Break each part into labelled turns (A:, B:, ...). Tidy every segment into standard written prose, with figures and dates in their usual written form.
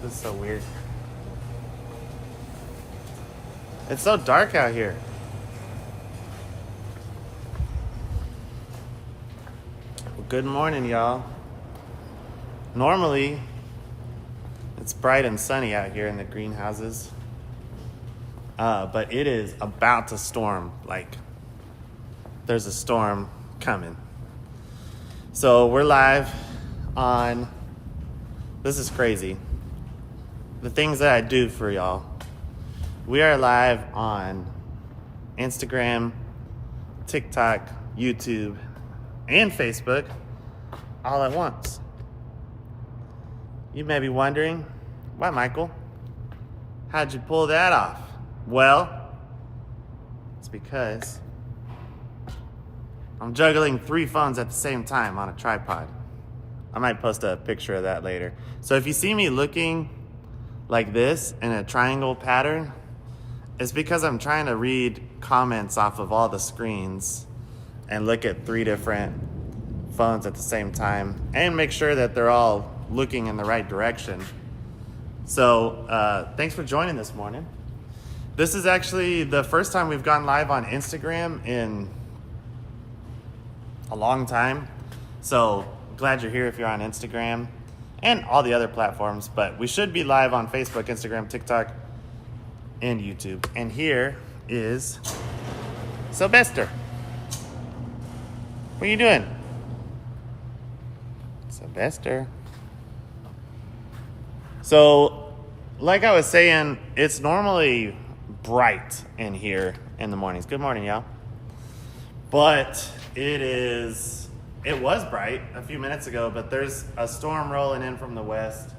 A: This is so weird. It's so dark out here. Well, good morning, y'all. Normally, it's bright and sunny out here in the greenhouses. But it is about to storm. Like, there's a storm coming. So we're live on, this is crazy, the things that I do for y'all. We are live on Instagram, TikTok, YouTube, and Facebook all at once. You may be wondering, why, Michael? How'd you pull that off? Well, it's because I'm juggling 3 phones at the same time on a tripod. I might post a picture of that later. So if you see me looking like this in a triangle pattern, it's because I'm trying to read comments off of all the screens and look at 3 different phones at the same time and make sure that they're all looking in the right direction. So thanks for joining this morning. This is actually the first time we've gone live on Instagram in a long time. So glad you're here if you're on Instagram and all the other platforms, but we should be live on Facebook, Instagram, TikTok, and YouTube. And here is Sylvester. What are you doing? Sylvester. So, like I was saying, it's normally bright in here in the mornings. Good morning, y'all. But it was bright a few minutes ago, but there's a storm rolling in from the west.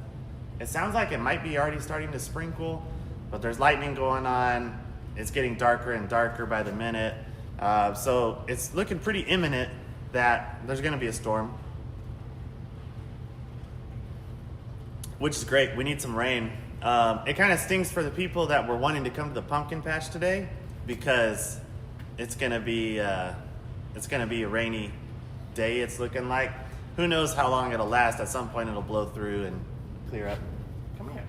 A: It sounds like it might be already starting to sprinkle, but there's lightning going on. It's getting darker and darker by the minute. So it's looking pretty imminent that there's gonna be a storm, which is great. We need some rain. It kind of stings for the people that were wanting to come to the pumpkin patch today because it's gonna be a rainy day. It's looking like. Who knows how long it'll last? At some point it'll blow through and clear up. Come here.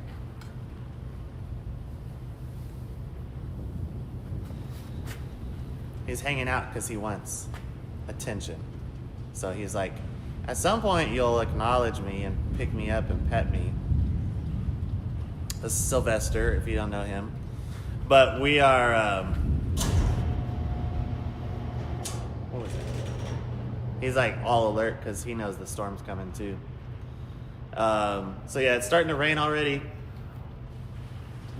A: He's hanging out because he wants attention. So he's like, at some point you'll acknowledge me and pick me up and pet me. This is Sylvester, if you don't know him. But we are, what was it? He's like all alert because he knows the storm's coming too. So yeah, it's starting to rain already.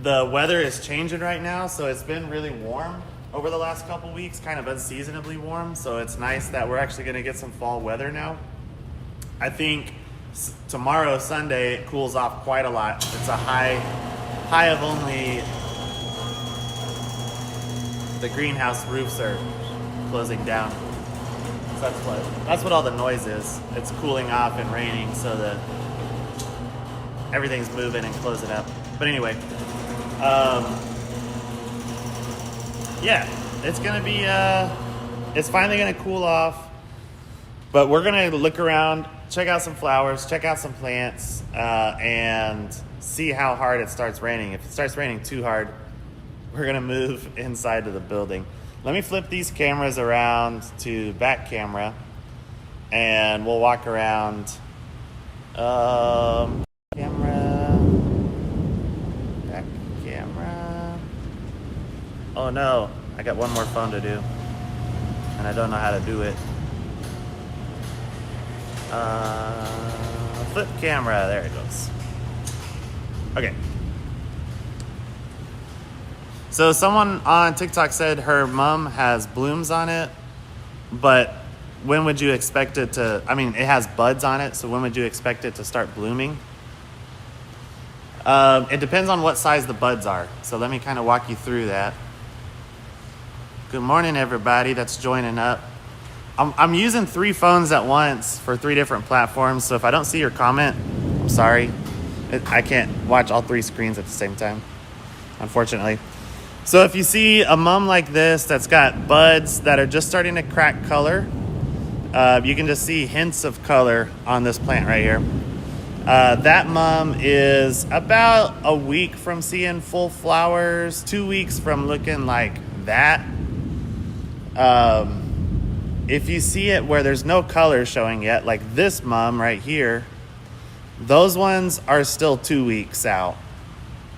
A: The weather is changing right now, so it's been really warm over the last couple weeks, kind of unseasonably warm. So it's nice that we're actually gonna get some fall weather now. I think tomorrow, Sunday, it cools off quite a lot. It's a high of only, the greenhouse roofs are closing down. So that's what all the noise is. It's cooling off and raining so that everything's moving and closing up. But anyway, yeah, it's gonna be, it's finally gonna cool off, but we're gonna look around, check out some flowers, check out some plants, and see how hard it starts raining. If it starts raining too hard, we're gonna move inside to the building. Let me flip these cameras around to back camera and we'll walk around. Camera, back camera. Oh no, I got one more phone to do and I don't know how to do it. Flip camera, there it goes. Okay. So someone on TikTok said her mom has blooms on it, but when would you expect it to, it has buds on it, so when would you expect it to start blooming? It depends on what size the buds are, so let me kind of walk you through that. Good morning, everybody that's joining up. I'm using 3 phones at once for 3 different platforms, so if I don't see your comment, I'm sorry. I can't watch all 3 screens at the same time, unfortunately. So if you see a mum like this that's got buds that are just starting to crack color, you can just see hints of color on this plant right here. That mum is about a week from seeing full flowers, 2 weeks from looking like that. If you see it where there's no color showing yet, like this mum right here, those ones are still 2 weeks out.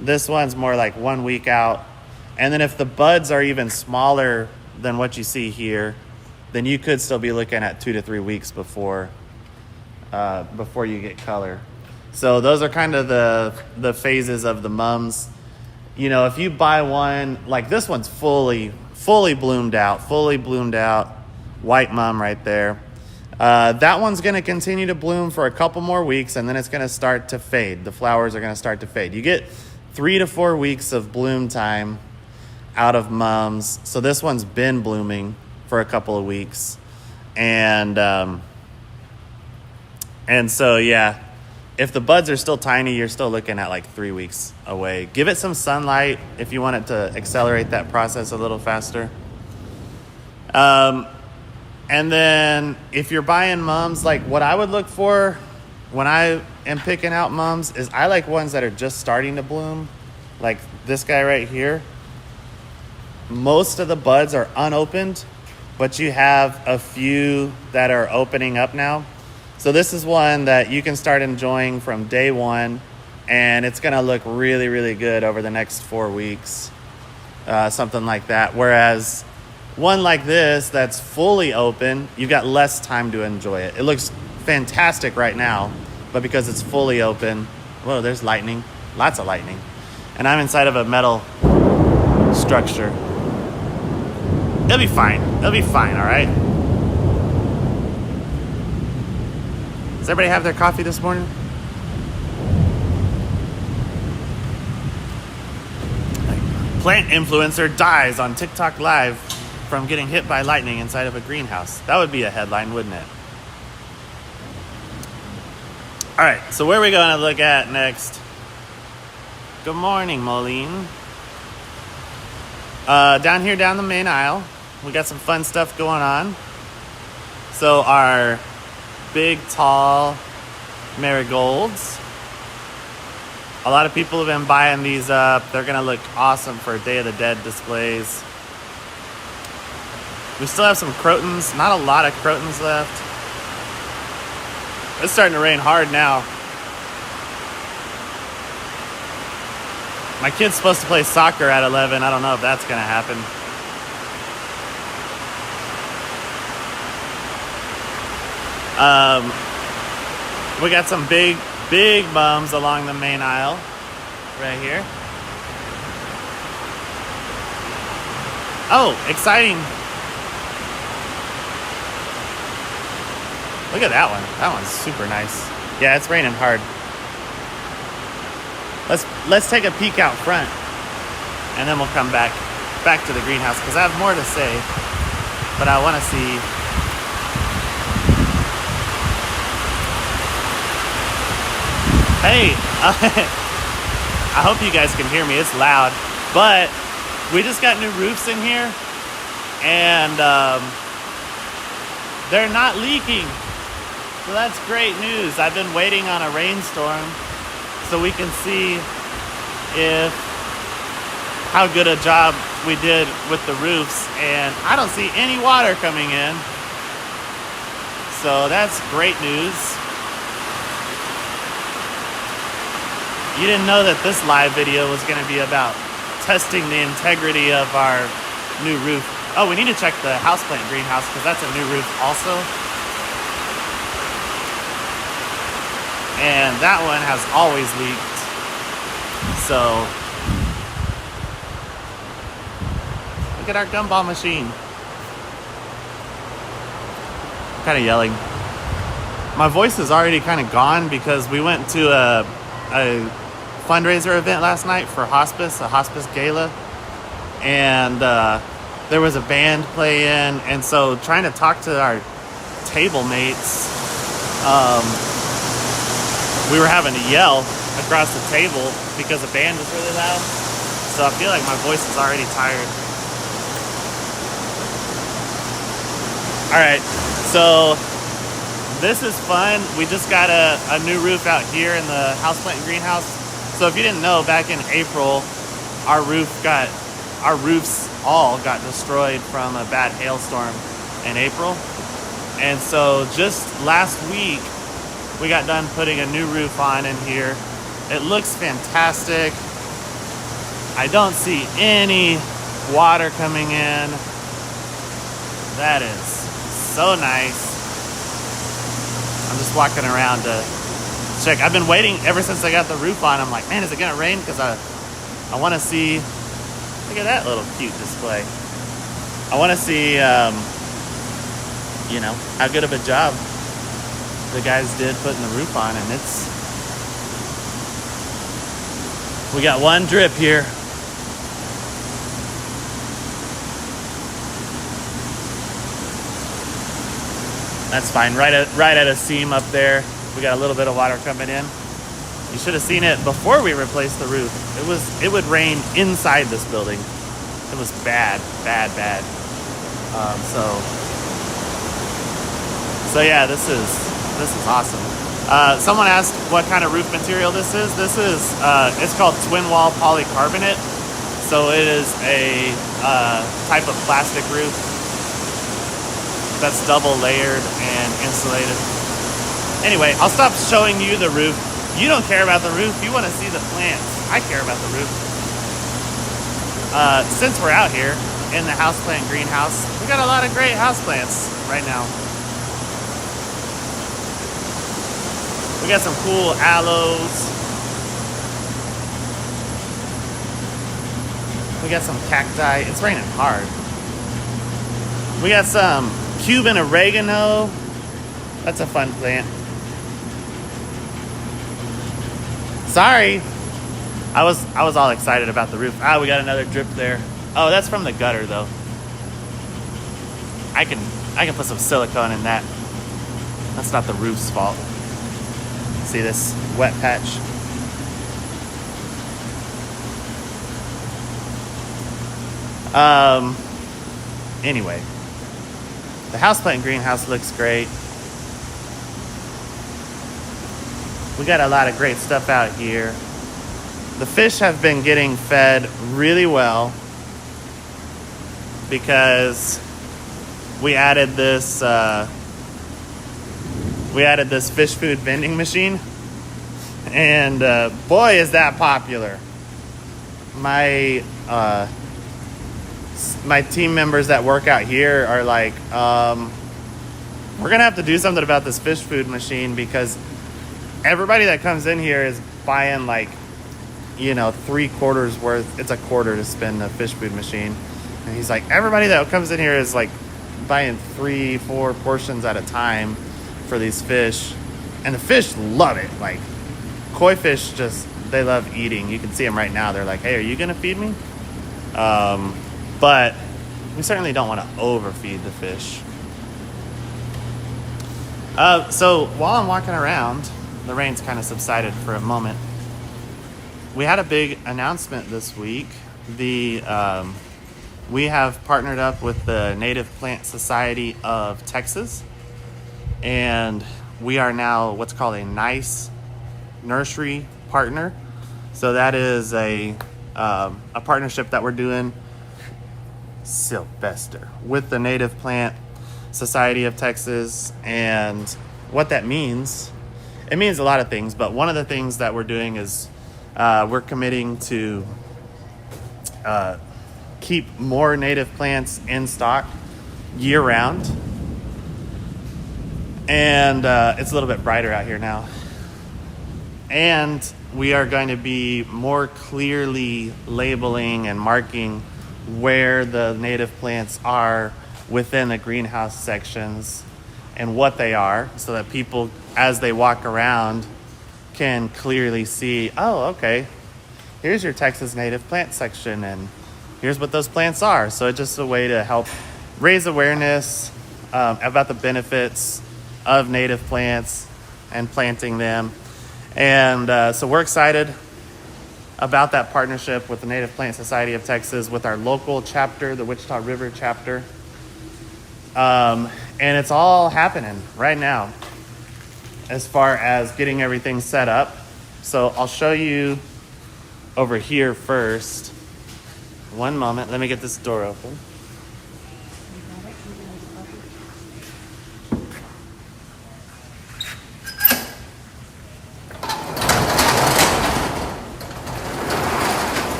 A: This one's more like 1 week out. And then if the buds are even smaller than what you see here, then you could still be looking at 2 to 3 weeks before you get color. So those are kind of the phases of the mums. You know, if you buy one, like this one's fully bloomed out, white mum right there. That one's going to continue to bloom for a couple more weeks, and then it's going to start to fade. The flowers are going to start to fade. You get 3 to 4 weeks of bloom time out of mums. So this one's been blooming for a couple of weeks. And so, yeah, if the buds are still tiny, you're still looking at like 3 weeks away. Give it some sunlight if you want it to accelerate that process a little faster. And then if you're buying mums, like what I would look for when I am picking out mums is I like ones that are just starting to bloom. Like this guy right here. Most of the buds are unopened, but you have a few that are opening up now. So this is one that you can start enjoying from day one, and it's going to look really, really good over the next 4 weeks, something like that. Whereas one like this that's fully open, you've got less time to enjoy it. It looks fantastic right now, but because it's fully open, whoa, there's lightning, lots of lightning. And I'm inside of a metal structure. It'll be fine, all right? Does everybody have their coffee this morning? Plant influencer dies on TikTok Live from getting hit by lightning inside of a greenhouse. That would be a headline, wouldn't it? All right, so where are we going to look at next? Good morning, Moline. Down here, down the main aisle, we got some fun stuff going on. So our big, tall marigolds. A lot of people have been buying these up. They're going to look awesome for Day of the Dead displays. We still have some crotons. Not a lot of crotons left. It's starting to rain hard now. My kid's supposed to play soccer at 11. I don't know if that's going to happen. We got some big mums along the main aisle right here. Oh, exciting. Look at that one. That one's super nice. Yeah, it's raining hard. Let's take a peek out front, and then we'll come back to the greenhouse because I have more to say, but I want to see. Hey, I hope you guys can hear me. It's loud, but we just got new roofs in here, and they're not leaking. So that's great news. I've been waiting on a rainstorm so we can see how good a job we did with the roofs, and I don't see any water coming in. So that's great news. You didn't know that this live video was going to be about testing the integrity of our new roof. Oh, we need to check the houseplant greenhouse because that's a new roof also. And that one has always leaked. So, look at our gumball machine. I'm kind of yelling. My voice is already kind of gone because we went to a fundraiser event last night for hospice, a hospice gala. And there was a band playing. And so trying to talk to our table mates, we were having to yell across the table because the band was really loud. So I feel like my voice is already tired. All right, so this is fun. We just got a new roof out here in the houseplant and greenhouse. So if you didn't know, back in April, our roofs all got destroyed from a bad hailstorm in April. And so just last week, we got done putting a new roof on in here. It looks fantastic. I don't see any water coming in. That is so nice. I'm just walking around to check. I've been waiting ever since I got the roof on. I'm like, man, is it gonna rain? Because I want to see. Look at that little cute display. I want to see, how good of a job the guys did putting the roof on, and we got one drip here. That's fine. Right at a seam up there. We got a little bit of water coming in. You should have seen it before we replaced the roof. It would rain inside this building. It was bad. So yeah, this is awesome. Someone asked what kind of roof material this is. It's called twin wall polycarbonate. So it is a type of plastic roof that's double layered and insulated. Anyway, I'll stop showing you the roof. You don't care about the roof. You want to see the plants. I care about the roof. Since we're out here in the houseplant greenhouse, we got a lot of great houseplants right now. We got some cool aloes. We got some cacti. It's raining hard. We got some Cuban oregano. That's a fun plant. Sorry. I was all excited about the roof. We got another drip there. Oh, that's from the gutter though. I can put some silicone in that. That's not the roof's fault. See this wet patch? Anyway, the houseplant greenhouse looks great. We got a lot of great stuff out here. The fish have been getting fed really well because we added this fish food vending machine, and boy, is that popular. My team members that work out here are like, we're gonna have to do something about this fish food machine, because everybody that comes in here is buying like, 3/4 worth. It's a quarter to spend the fish food machine. And he's like, everybody that comes in here is like buying 3-4 portions at a time for these fish. And the fish love it. Like, koi fish they love eating. You can see them right now. They're like, hey, are you going to feed me? But we certainly don't want to overfeed the fish. So while I'm walking around, the rain's kind of subsided for a moment. We had a big announcement this week. We have partnered up with the Native Plant Society of Texas, and we are now what's called a NICE nursery partner. So that is a partnership that we're doing, Sylvester, with the Native Plant Society of Texas. And what that means, it means a lot of things, but one of the things that we're doing is we're committing to keep more native plants in stock year round. And it's a little bit brighter out here now. And we are going to be more clearly labeling and marking where the native plants are within the greenhouse sections and what they are, so that people, as they walk around, can clearly see, oh, okay, here's your Texas native plant section, and here's what those plants are. So it's just a way to help raise awareness about the benefits of native plants and planting them. And so we're excited about that partnership with the Native Plant Society of Texas, with our local chapter, the Wichita River chapter. And it's all happening right now. as far as getting everything set up. So I'll show you over here first. One moment, let me get this door open.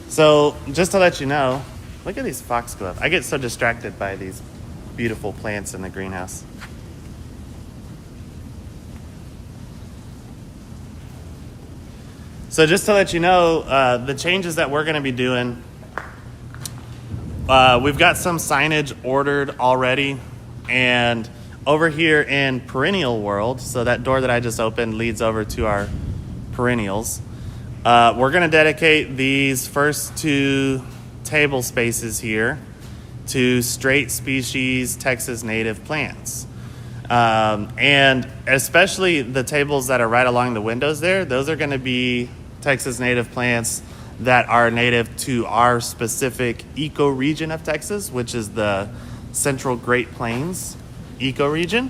A: So just to let you know, look at these foxglove. I get so distracted by these beautiful plants in the greenhouse. So just to let you know, the changes that we're going to be doing, we've got some signage ordered already. And over here in Perennial World, so that door that I just opened leads over to our perennials. We're going to dedicate these first 2 table spaces here to straight species Texas native plants. And especially the tables that are right along the windows there, those are going to be Texas native plants that are native to our specific ecoregion of Texas, which is the Central Great Plains ecoregion.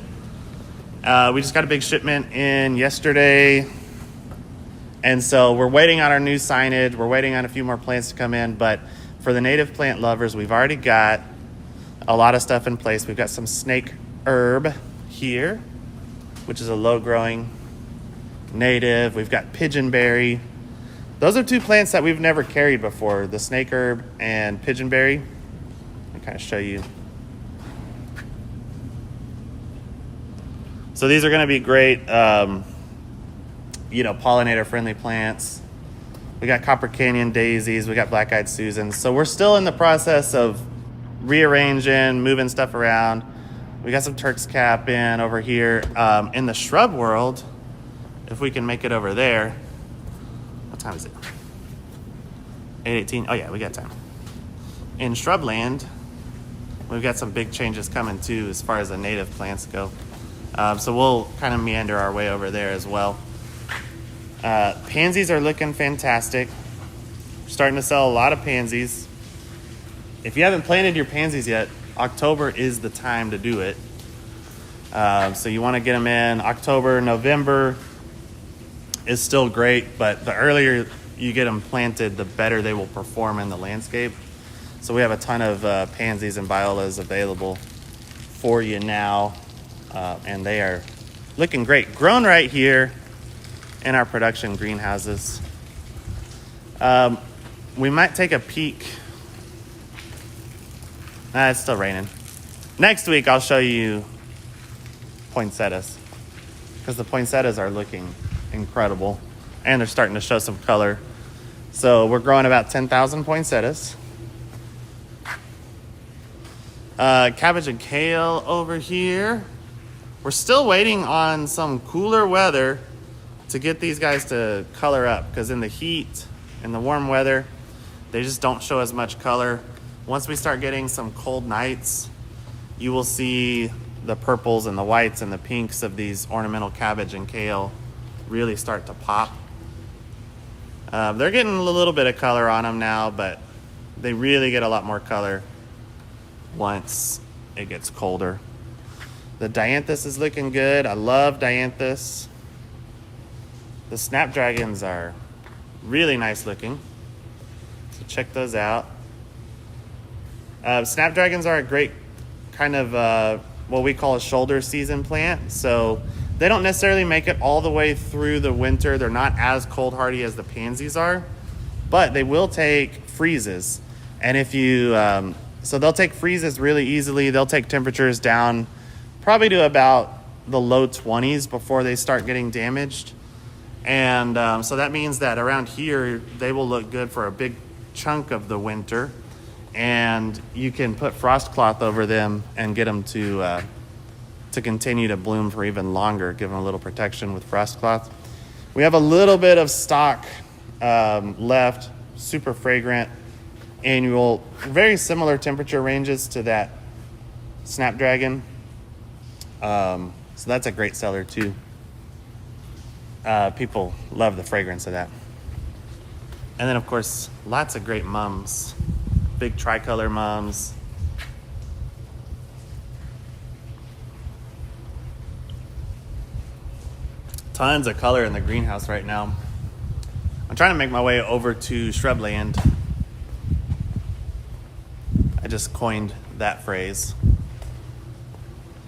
A: We just got a big shipment in yesterday. And so we're waiting on our new signage. We're waiting on a few more plants to come in. But for the native plant lovers, we've already got a lot of stuff in place. We've got some snake herb here, which is a low-growing native. We've got pigeonberry. Those are 2 plants that we've never carried before, the snake herb and pigeonberry. I'll kind of show you. So these are going to be great pollinator-friendly plants. We got Copper Canyon daisies. We got black-eyed Susans. So we're still in the process of rearranging, moving stuff around. We got some Turk's Cap in over here. In the shrub world, if we can make it over there. What time is it? 8:18. Oh, yeah, we got time. In shrubland, we've got some big changes coming, too, as far as the native plants go. So we'll kind of meander our way over there as well. Pansies are looking fantastic. We're starting to sell a lot of pansies. If you haven't planted your pansies yet, October is the time to do it. So you want to get them in October. November is still great, but the earlier you get them planted, the better they will perform in the landscape. So we have a ton of pansies and violas available for you now, and they are looking great. Grown right here in our production greenhouses. We might take a peek. It's still raining. Next week, I'll show you poinsettias, because the poinsettias are looking incredible, and they're starting to show some color. So we're growing about 10,000 poinsettias. Cabbage and kale over here. We're still waiting on some cooler weather to get these guys to color up, because in the heat and the warm weather, they just don't show as much color. Once we start getting some cold nights, you will see the purples and the whites and the pinks of these ornamental cabbage and kale really start to pop. They're getting a little bit of color on them now, but they really get a lot more color once it gets colder. The dianthus is looking good. I love dianthus. The snapdragons are really nice looking, so check those out. Snapdragons are a great kind of what we call a shoulder season plant. So they don't necessarily make it all the way through the winter. They're not as cold hardy as the pansies are, but they will take freezes. And if you, so they'll take freezes really easily. They'll take temperatures down probably to about the low 20s before they start getting damaged. And so that means that around here, they will look good for a big chunk of the winter. And you can put frost cloth over them and get them to continue to bloom for even longer, give them a little protection with frost cloth. We have a little bit of stock left, super fragrant, annual, very similar temperature ranges to that Snapdragon. So that's a great seller too. People love the fragrance of that. And then, of course, lots of great mums. Big tricolor mums. Tons of color in the greenhouse right now. I'm trying to make my way over to shrubland. I just coined that phrase.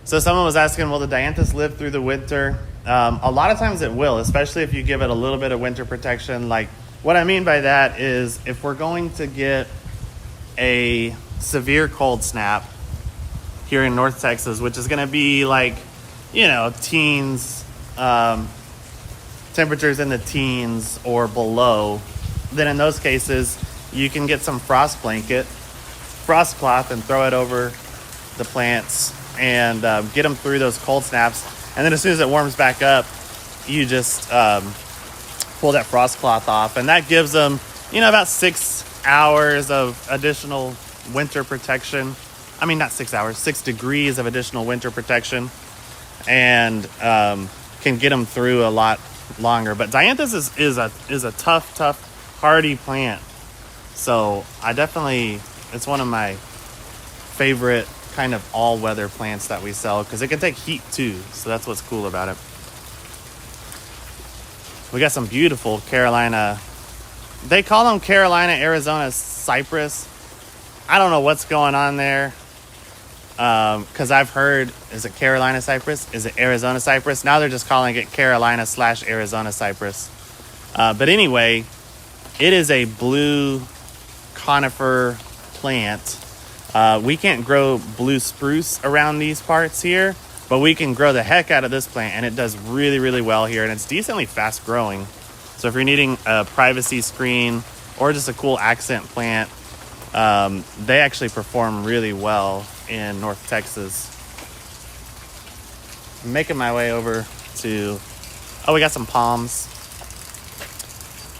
A: So someone was asking, will the dianthus live through the winter? A lot of times it will, especially if you give it a little bit of winter protection. Like, what I mean by that is if we're going to get a severe cold snap here in North Texas, which is going to be like, teens, temperatures in the teens or below, then in those cases, you can get some frost blanket, frost cloth, and throw it over the plants and get them through those cold snaps. And then as soon as it warms back up, you just pull that frost cloth off. And that gives them, about 6 hours of additional winter protection. I mean, not 6 hours, 6 degrees of additional winter protection. And can get them through a lot longer. But dianthus is a tough, hardy plant. So it's one of my favorite kind of all-weather plants that we sell because it can take heat too. So that's what's cool about it. We got some beautiful Carolina. They call them Carolina, Arizona cypress. I don't know what's going on there. Because I've heard, is it Carolina cypress? Is it Arizona cypress? Now they're just calling it Carolina/Arizona cypress. But anyway, it is a blue conifer plant. We can't grow blue spruce around these parts here, but we can grow the heck out of this plant, and it does really, really well here, and it's decently fast growing. So if you're needing a privacy screen or just a cool accent plant, they actually perform really well in North Texas. I'm making my way over to, we got some palms.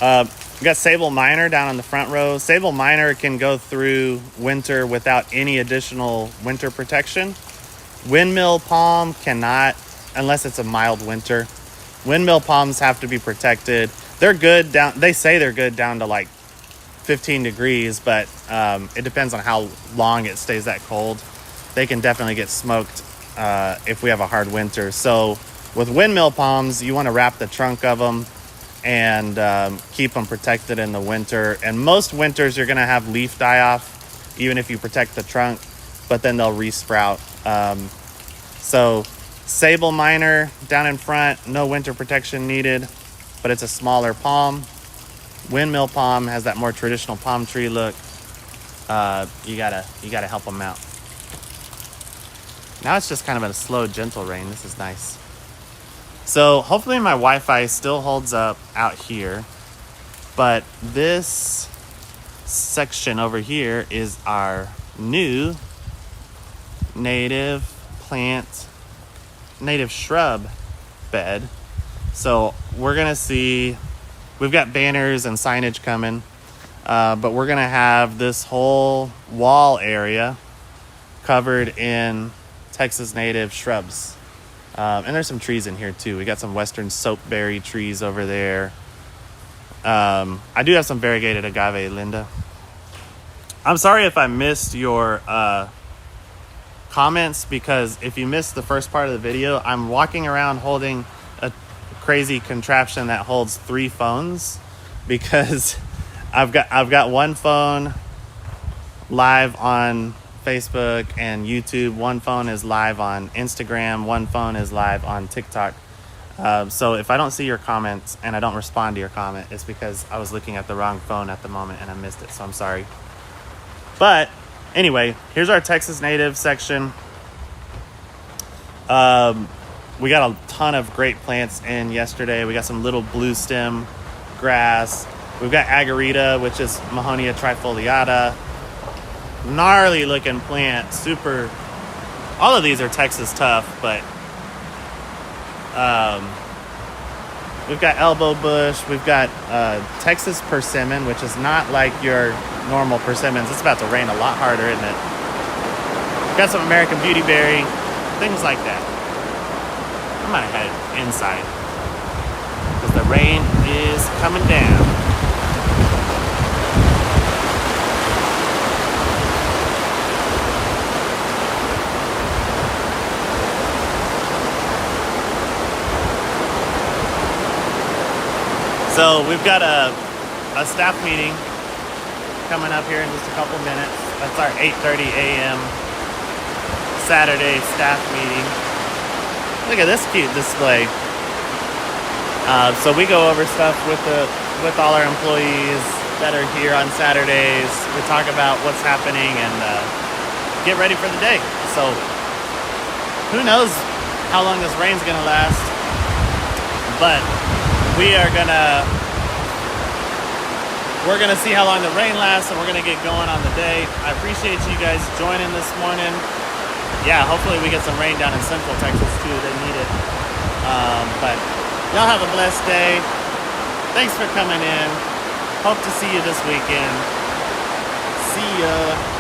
A: We got Sable Minor down on the front row. Sable Minor can go through winter without any additional winter protection. Windmill palm cannot, unless it's a mild winter. Windmill palms have to be protected. They're good down, they say they're good down to like 15 degrees, but it depends on how long it stays that cold. They can definitely get smoked if we have a hard winter. So with windmill palms, you want to wrap the trunk of them and keep them protected in the winter. And most winters, you're going to have leaf die off, even if you protect the trunk, but then they'll resprout. So Sable Minor down in front, no winter protection needed, but it's a smaller palm. Windmill palm has that more traditional palm tree look. You gotta help them out. Now it's just kind of a slow, gentle rain. This is nice. So hopefully my Wi-Fi still holds up out here, but this section over here is our new native shrub bed. So we're gonna see, we've got banners and signage coming, but we're gonna have this whole wall area covered in Texas native shrubs. And there's some trees in here too. We got some western soapberry trees over there. I do have some variegated agave, Linda. I'm sorry if I missed your comments, because if you missed the first part of the video, I'm walking around holding a crazy contraption that holds 3 phones, because I've got one phone live on Facebook and YouTube, one phone is live on Instagram, one phone is live on TikTok. So if I don't see your comments and I don't respond to your comment, it's because I was looking at the wrong phone at the moment and I missed it, so I'm sorry. But anyway, here's our Texas native section. We got a ton of great plants in yesterday. We got some little blue stem grass. We've got agarita, which is Mahonia trifoliata. Gnarly looking plant, super. All of these are Texas tough, but we've got elbow bush. We've got Texas persimmon, which is not like your normal persimmons. It's about to rain a lot harder, isn't it? We've got some American beautyberry, things like that. I'm gonna head inside because the rain is coming down. So we've got a staff meeting coming up here in just a couple minutes. That's our 8:30 a.m. Saturday staff meeting. Look at this cute display. So we go over stuff with all our employees that are here on Saturdays. We talk about what's happening and get ready for the day. So who knows how long this rain's gonna last, but we're gonna see how long the rain lasts, and we're gonna get going on the day. I appreciate you guys joining this morning. Yeah, hopefully we get some rain down in Central Texas too. They need it. But y'all have a blessed day. Thanks for coming in. Hope to see you this weekend. See ya.